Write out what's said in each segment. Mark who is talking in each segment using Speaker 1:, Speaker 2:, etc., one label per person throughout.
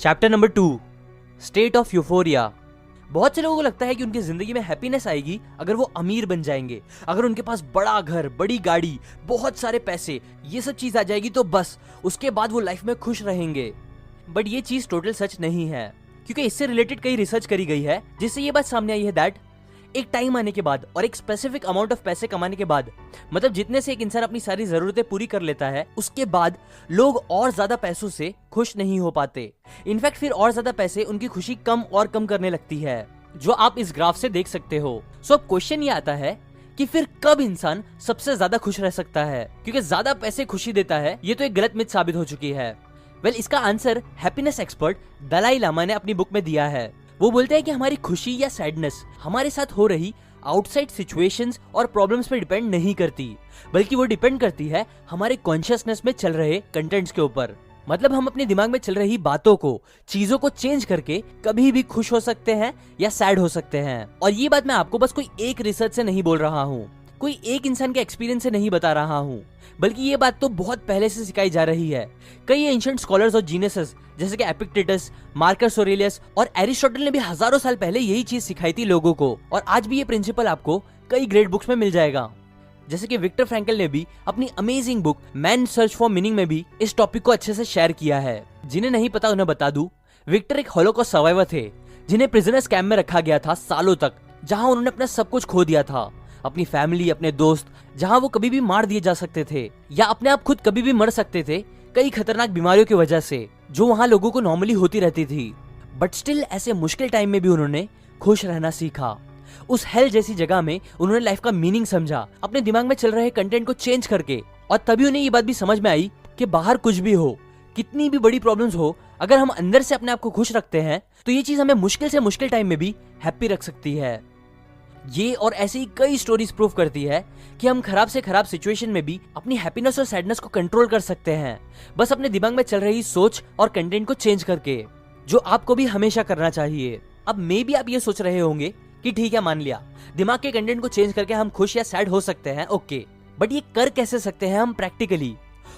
Speaker 1: Chapter number 2, state of euphoria. बहुत से लोगों को लगता है कि उनकी जिंदगी में हैप्पीनेस आएगी अगर वो अमीर बन जाएंगे, अगर उनके पास बड़ा घर, बड़ी गाड़ी, बहुत सारे पैसे, ये सब चीज आ जाएगी तो बस उसके बाद वो लाइफ में खुश रहेंगे। बट ये चीज टोटल सच नहीं है, क्योंकि इससे रिलेटेड कई रिसर्च करी गई है जिससे ये बात सामने आई है दैट एक टाइम आने के बाद और एक स्पेसिफिक अमाउंट ऑफ पैसे कमाने के बाद, मतलब जितने से एक इंसान अपनी सारी जरूरतें पूरी कर लेता है, उसके बाद लोग और ज्यादा पैसों से खुश नहीं हो पाते। इनफैक्ट फिर और ज्यादा पैसे उनकी खुशी कम और कम करने लगती है, जो आप इस ग्राफ से देख सकते हो। सो अब क्वेश्चन ये आता है कि फिर कब इंसान सबसे ज्यादा खुश रह सकता है, क्योंकि ज्यादा पैसे खुशी देता है, ये तो एक गलत मिथ साबित हो चुकी है। इसका answer happiness expert Dalai Lama ने अपनी बुक में दिया है। वो बोलते हैं कि हमारी खुशी या सैडनेस हमारे साथ हो रही आउटसाइड सिचुएशंस और प्रॉब्लम्स पे डिपेंड नहीं करती, बल्कि वो डिपेंड करती है हमारे कॉन्शियसनेस में चल रहे कंटेंट्स के ऊपर। मतलब हम अपने दिमाग में चल रही बातों को, चीजों को चेंज करके कभी भी खुश हो सकते हैं या सैड हो सकते हैं। और ये बात मैं आपको बस कोई एक रिसर्च से नहीं बोल रहा हूँ, कोई एक इंसान के एक्सपीरियंस से नहीं बता रहा हूँ, बल्कि ये बात तो बहुत पहले से सिखाई जा रही है। कई एंशिएंट स्कॉलर्स और जीनियसेस जैसे कि एपिक्टेटस, मार्कस ऑरेलियस और एरिस्टोटल ने भी हजारों साल पहले यही चीज सिखाई थी लोगों को, और आज भी ये प्रिंसिपल आपको कई ग्रेट बुक्स में मिल जाएगा। जैसे कि विक्टर फ्रैंकल ने भी अपनी amazing book man search for meaning में भी इस टॉपिक को अच्छे से शेयर किया है। जिन्हें नहीं पता उन्हें बता दूं, विक्टर एक हॉलोकॉस्ट सर्वाइवर थे जिन्हें प्रिजनर्स कैंप में रखा गया था सालों तक, जहां उन्होंने अपना सब कुछ खो दिया था, अपनी फैमिली, अपने दोस्त, जहां वो कभी भी मार दिए जा सकते थे या अपने आप खुद कभी भी मर सकते थे कई खतरनाक बीमारियों की वजह से जो वहां लोगों को नॉर्मली होती रहती थी। बट स्टिल ऐसे मुश्किल टाइम में भी उन्होंने खुश रहना सीखा। उस हेल जैसी जगह में उन्होंने लाइफ का मीनिंग समझा, अपने दिमाग में चल रहे कंटेंट को चेंज करके, और तभी उन्हें ये बात भी समझ में आई कि बाहर कुछ भी हो, कितनी भी बड़ी प्रॉब्लम्स हो, अगर हम अंदर से अपने आप को खुश रखते हैं तो ये चीज हमें मुश्किल से मुश्किल टाइम में भी हैप्पी रख सकती है। ये और ऐसी ही कई स्टोरीज प्रूव करती है कि हम खराब से खराब सिचुएशन में भी अपनी हैप्पीनेस और सैडनेस को कंट्रोल कर सकते हैं, बस अपने दिमाग में चल रही सोच और कंटेंट को चेंज करके, जो आपको भी हमेशा करना चाहिए। अब मे भी आप ये सोच रहे होंगे कि ठीक है, मान लिया दिमाग के कंटेंट को चेंज करके हम खुश या सैड हो सकते हैं, ओके, बट ये कर कैसे सकते हैं हम प्रैक्टिकली,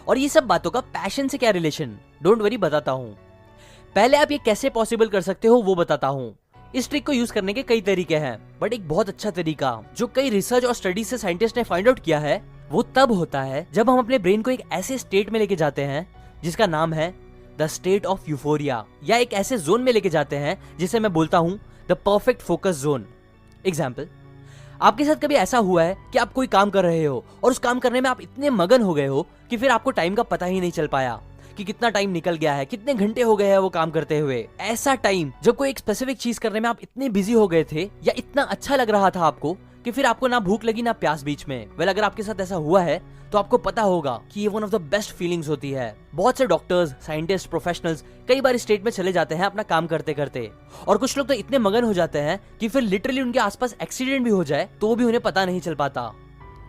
Speaker 1: और ये सब बातों का पैशन से क्या रिलेशन? डोंट वरी, बताता हूँ। पहले आप ये कैसे पॉसिबल कर सकते हो वो बताता हूँ। इस ट्रिक को यूज करने के कई तरीके हैं, बट एक बहुत अच्छा तरीका जो कई रिसर्च और स्टडीज से साइंटिस्ट ने फाइंड आउट किया है, वो तब होता है जब हम अपने ब्रेन को एक ऐसे स्टेट में लेके जाते हैं जिसका नाम है द स्टेट ऑफ यूफोरिया, या एक ऐसे जोन में लेके जाते हैं जिसे मैं बोलता हूँ the perfect focus zone. Example, आपके साथ कभी ऐसा हुआ है कि आप कोई काम कर रहे हो और उस काम करने में आप इतने मगन हो गए हो कि फिर आपको टाइम का पता ही नहीं चल पाया कि कितना टाइम निकल गया है, कितने घंटे हो गए हैं वो काम करते हुए। ऐसा टाइम जब कोई एक स्पेसिफिक चीज करने में आप इतने बिजी हो गए थे या इतना अच्छा लग रहा था आपको कि फिर आपको ना भूख लगी ना प्यास बीच में। अगर आपके साथ ऐसा हुआ है तो आपको पता होगा कि ये one of the best feelings होती है। बहुत से डॉक्टर्स, साइंटिस्ट, प्रोफेशनल्स कई बार स्टेट में चले जाते हैं अपना काम करते करते, और कुछ लोग तो इतने मगन हो जाते हैं कि फिर लिटरली उनके आसपास एक्सीडेंट भी हो जाए तो भी उन्हें पता नहीं चल पाता।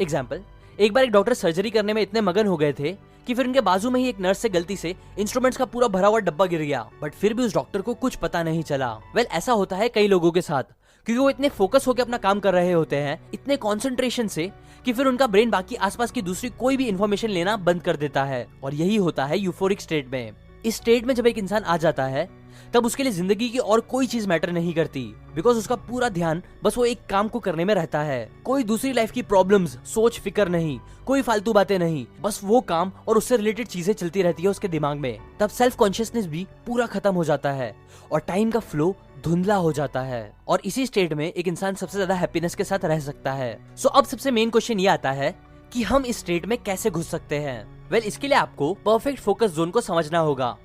Speaker 1: एग्जाम्पल, एक बार एक डॉक्टर सर्जरी करने में इतने मगन हो गए थे कि फिर उनके बाजू में ही एक नर्स से गलती से इंस्ट्रूमेंट्स का पूरा भरा हुआ डब्बा गिर गया, बट फिर भी उस डॉक्टर को कुछ पता नहीं चला। ऐसा होता है कई लोगों के साथ, क्योंकि वो इतने फोकस होकर अपना काम कर रहे होते हैं, इतने कंसंट्रेशन से, कि फिर उनका ब्रेन बाकी आसपास की दूसरी कोई भी इंफॉर्मेशन लेना बंद कर देता है। और यही होता है यूफोरिक स्टेट में। इस स्टेट में जब एक इंसान आ जाता है तब उसके लिए जिंदगी की और कोई चीज मैटर नहीं करती, बिकॉज उसका पूरा ध्यान बस वो एक काम को करने में रहता है। कोई दूसरी लाइफ की प्रॉब्लम्स, सोच फिक्र नहीं, कोई फालतू बातें नहीं, बस वो काम और उससे रिलेटेड चीजें चलती रहती है उसके दिमाग में। तब सेल्फ कॉन्शियसनेस भी पूरा खत्म हो जाता है और टाइम का फ्लो धुंधला हो जाता है, और इसी स्टेट में एक इंसान सबसे ज्यादा हैप्पीनेस के साथ रह सकता है। सो अब सबसे मेन क्वेश्चन ये आता है कि हम इस स्टेट में कैसे घुस सकते हैं। इसके लिए आपको परफेक्ट फोकस जोन को समझना होगा।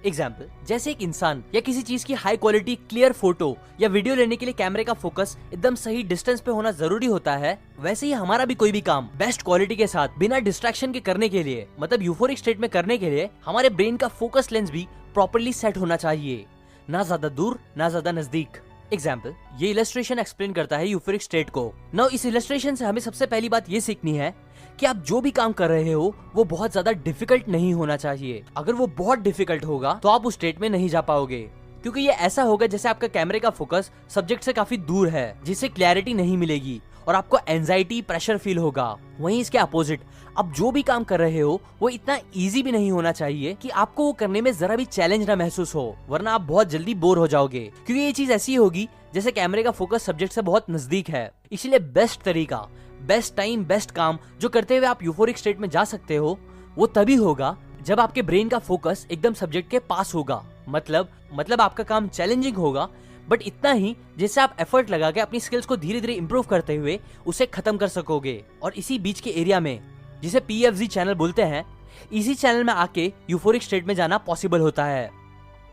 Speaker 1: एग्जाम्पल, जैसे एक इंसान या किसी चीज की हाई क्वालिटी क्लियर फोटो या वीडियो लेने के लिए कैमरे का फोकस एकदम सही डिस्टेंस पे होना जरूरी होता है, वैसे ही हमारा भी कोई भी काम बेस्ट क्वालिटी के साथ बिना डिस्ट्रैक्शन के करने के लिए, मतलब यूफोरिक स्टेट में करने के लिए, हमारे ब्रेन का फोकस लेंस भी प्रॉपर्ली सेट होना चाहिए, ना ज्यादा दूर ना ज्यादा नजदीक। एग्जाम्पल, ये इलस्ट्रेशन एक्सप्लेन करता है यूफोरिक स्टेट को। नाउ इस इलस्ट्रेशन से हमें सबसे पहली बात ये सीखनी है कि आप जो भी काम कर रहे हो वो बहुत ज्यादा डिफिकल्ट नहीं होना चाहिए। अगर वो बहुत डिफिकल्ट होगा तो आप उस स्टेट में नहीं जा पाओगे, क्योंकि ये ऐसा होगा जैसे आपका कैमरे का फोकस सब्जेक्ट से काफी दूर है, जिससे क्लैरिटी नहीं मिलेगी और आपको एंजाइटी प्रेशर फील होगा। वहीं इसके अपोजिट, अब जो भी काम कर रहे हो वो इतना इजी भी नहीं होना चाहिए कि आपको वो करने में जरा भी चैलेंज ना महसूस हो, वरना आप बहुत जल्दी बोर हो जाओगे, क्योंकि ये चीज ऐसी होगी जैसे कैमरे का फोकस सब्जेक्ट से बहुत नजदीक है। इसलिए बेस्ट तरीका, बेस्ट टाइम, बेस्ट काम जो करते हुए आप यूफोरिक स्टेट में जा सकते हो वो तभी होगा जब आपके ब्रेन का फोकस एकदम सब्जेक्ट के पास होगा। मतलब आपका काम चैलेंजिंग होगा, बट इतना ही जिससे आप एफर्ट लगा के अपनी स्किल्स को धीरे धीरे इंप्रूव करते हुए उसे खत्म कर सकोगे। और इसी बीच के एरिया में, जिसे PFZ चैनल बोलते हैं, इसी चैनल में आके यूफोरिक स्टेट में जाना पॉसिबल होता है।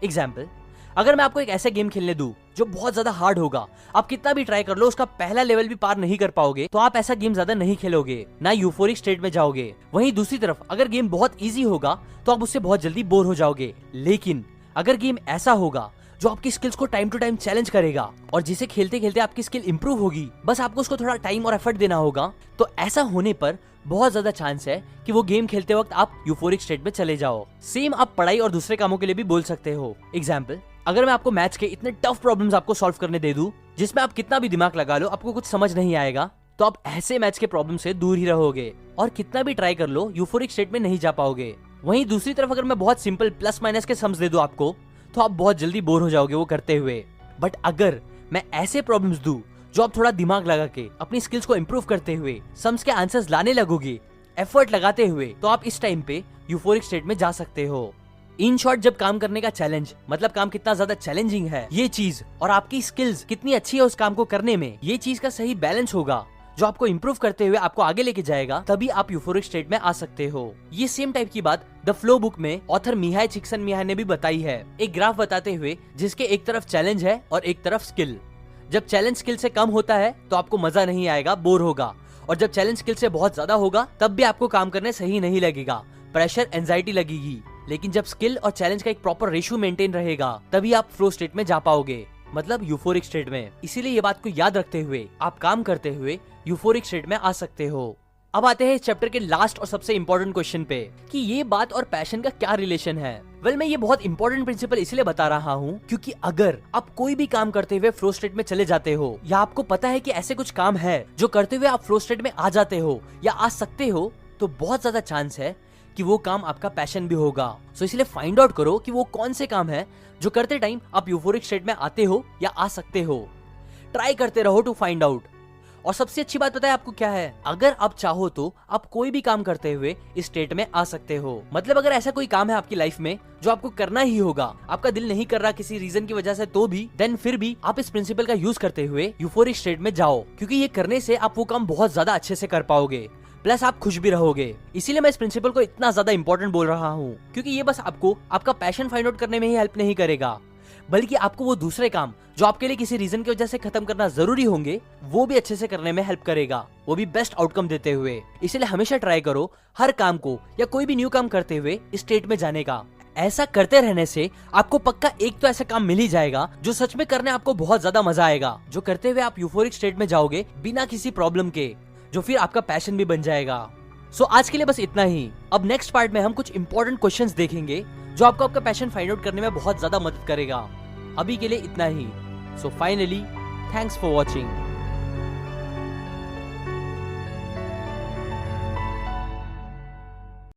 Speaker 1: एग्जाम्पल, अगर मैं आपको एक ऐसे गेम खेलने दूं जो बहुत ज्यादा हार्ड होगा, आप कितना भी ट्राई कर लो उसका पहला लेवल भी पार नहीं कर पाओगे, तो आप ऐसा गेम ज्यादा नहीं खेलोगे, ना यूफोरिक स्टेट में जाओगे। वहीं दूसरी तरफ अगर गेम बहुत इजी होगा तो आप उससे बहुत जल्दी बोर हो जाओगे। लेकिन अगर गेम ऐसा होगा जो आपकी स्किल्स को टाइम टू टाइम चैलेंज करेगा और जिसे खेलते खेलते आपकी स्किल इंप्रूव होगी, बस आपको उसको थोड़ा टाइम और एफर्ट देना होगा, तो ऐसा होने पर बहुत ज्यादा चांस है कि वो गेम खेलते वक्त आप यूफोरिक स्टेट में चले जाओ। सेम आप पढ़ाई और दूसरे कामों के लिए भी बोल सकते हो। एग्जाम्पल, अगर मैं आपको मैथ्स के इतने टफ प्रॉब्लम्स आपको सॉल्व करने दे दूं जिसमें आप कितना भी दिमाग लगा लो आपको कुछ समझ नहीं आएगा, तो आप ऐसे मैथ्स के प्रॉब्लम से दूर ही रहोगे और कितना भी ट्राई कर लो यूफोरिक स्टेट में नहीं जा पाओगे। वहीं दूसरी तरफ अगर मैं बहुत सिंपल प्लस माइनस के सम्स दे दूं आपको, तो आप बहुत जल्दी बोर हो जाओगे वो करते हुए। बट अगर मैं ऐसे प्रॉब्लम्स दूं जो आप थोड़ा दिमाग लगा के अपनी स्किल्स को इंप्रूव करते हुए सम्स के आंसर्स लाने लगोगे एफर्ट लगाते हुए, तो आप इस टाइम पे यूफोरिक स्टेट में जा सकते हो। इन शॉर्ट, जब काम करने का चैलेंज, मतलब काम कितना ज्यादा चैलेंजिंग है ये चीज, और आपकी स्किल्स कितनी अच्छी है उस काम को करने में, ये चीज का सही बैलेंस होगा जो आपको इंप्रूव करते हुए आपको आगे लेके जाएगा, तभी आप यूफोरिक स्टेट में आ सकते हो। ये सेम टाइप की बात द फ्लो बुक में ऑथर मिहाई चिक्सन-मिहाई ने भी बताई है, एक ग्राफ बताते हुए जिसके एक तरफ चैलेंज है और एक तरफ स्किल। जब चैलेंज स्किल से कम होता है तो आपको मजा नहीं आएगा, बोर होगा, और जब चैलेंज स्किल से बहुत ज्यादा होगा तब भी आपको काम करने सही नहीं लगेगा, प्रेशर, एंजाइटी लगेगी। लेकिन जब स्किल और चैलेंज का एक प्रॉपर रेशियो मेंटेन रहेगा तभी आप फ्लो स्टेट में जा पाओगे, मतलब यूफोरिक स्टेट में। इसीलिए ये बात को याद रखते हुए आप काम करते हुए यूफोरिक स्टेट में आ सकते हो। अब आते हैं इस चैप्टर के लास्ट और सबसे इंपॉर्टेंट क्वेश्चन पे कि ये बात और पैशन का क्या रिलेशन है। मैं ये बहुत इंपॉर्टेंट प्रिंसिपल इसलिए बता रहा हूँ क्योंकि अगर आप कोई भी काम करते हुए फ्लो स्टेट में चले जाते हो, या आपको पता है कि ऐसे कुछ काम है जो करते हुए आप फ्लो स्टेट में आ जाते हो या आ सकते हो, तो बहुत ज्यादा चांस है कि वो काम आपका पैशन भी होगा। सो इसलिए फाइंड आउट करो कि वो कौन से काम है जो करते टाइम आप यूफोरिक स्टेट में आते हो या आ सकते हो। ट्राई करते रहो टू फाइंड आउट। और सबसे अच्छी बात पता है आपको क्या है, अगर आप चाहो तो आप कोई भी काम करते हुए इस स्टेट में आ सकते हो। मतलब अगर ऐसा कोई काम है आपकी लाइफ में जो आपको करना ही होगा, आपका दिल नहीं कर रहा किसी रीजन की वजह से, तो भी देन फिर भी आप इस प्रिंसिपल का यूज करते हुए यूफोरिक स्टेट में जाओ, क्योंकि ये करने से आप वो काम बहुत ज्यादा अच्छे से कर पाओगे, प्लस आप खुश भी रहोगे। इसीलिए मैं इस प्रिंसिपल को इतना ज्यादा इंपॉर्टेंट बोल रहा हूँ, क्योंकि ये बस आपको आपका पैशन फाइंड आउट करने में ही हेल्प नहीं करेगा, बल्कि आपको वो दूसरे काम जो आपके लिए किसी रीजन की वजह से खत्म करना जरूरी होंगे वो भी अच्छे से करने में हेल्प करेगा, वो भी बेस्ट आउटकम देते हुए। इसलिए हमेशा ट्राई करो हर काम को या कोई भी न्यू काम करते हुए इस स्टेट में जाने का। ऐसा करते रहने से आपको पक्का एक तो ऐसा काम मिल ही जाएगा जो सच में करने आपको बहुत ज्यादा मजा आएगा, जो करते हुए आप यूफोरिक स्टेट में जाओगे बिना किसी प्रॉब्लम के, जो फिर आपका पैशन भी बन जाएगा। सो आज के लिए बस इतना ही। अब नेक्स्ट पार्ट में हम कुछ इंपॉर्टेंट क्वेश्चंस देखेंगे जो आपको आपका पैशन फाइंड आउट करने में बहुत ज्यादा मदद करेगा। अभी के लिए इतना ही। So finally, thanks for watching.